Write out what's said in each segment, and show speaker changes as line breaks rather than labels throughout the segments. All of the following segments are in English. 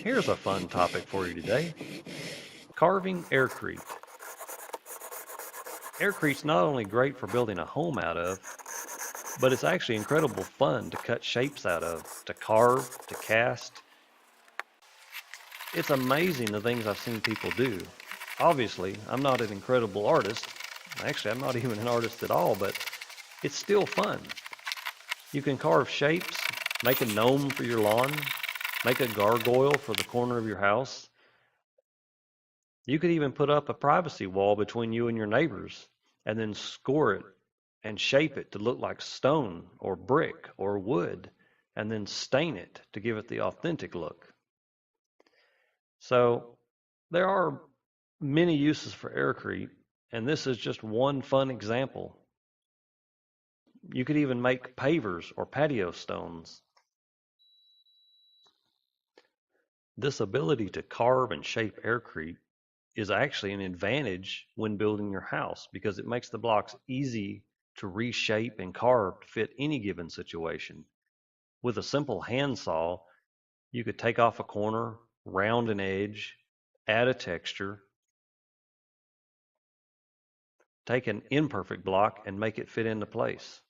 Here's a fun topic for you today. Carving Air Crete. Air Crete's not only great for building a home out of, but it's actually incredible fun to cut shapes out of, to carve, to cast. It's amazing the things I've seen people do. Obviously, I'm not an incredible artist. Actually, I'm not even an artist at all, but it's still fun. You can carve shapes, make a gnome for your lawn, make a gargoyle for the corner of your house. You could even put up a privacy wall between you and your neighbors and then score it and shape it to look like stone or brick or wood and then stain it to give it the authentic look. So there are many uses for AirCrete, and this is just one fun example. You could even make pavers or patio stones. This ability to carve and shape AirCrete is actually an advantage when building your house because it makes the blocks easy to reshape and carve to fit any given situation. With a simple handsaw, you could take off a corner, round an edge, add a texture, take an imperfect block and make it fit into place.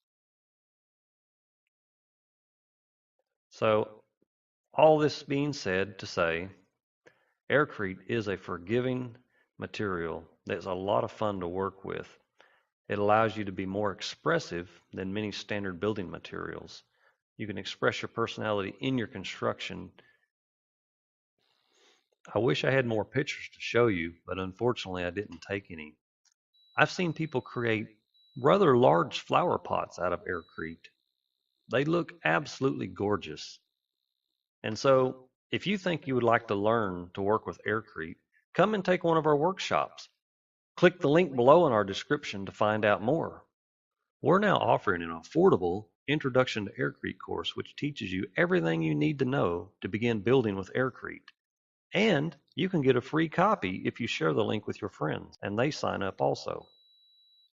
So all this being said to say, AirCrete is a forgiving material that's a lot of fun to work with. It allows you to be more expressive than many standard building materials. You can express your personality in your construction. I wish I had more pictures to show you, but unfortunately I didn't take any. I've seen people create rather large flower pots out of AirCrete. They look absolutely gorgeous. And so, if you think you would like to learn to work with AirCrete, come and take one of our workshops. Click the link below in our description to find out more. We're now offering an affordable Introduction to AirCrete course which teaches you everything you need to know to begin building with AirCrete. And you can get a free copy if you share the link with your friends and they sign up also.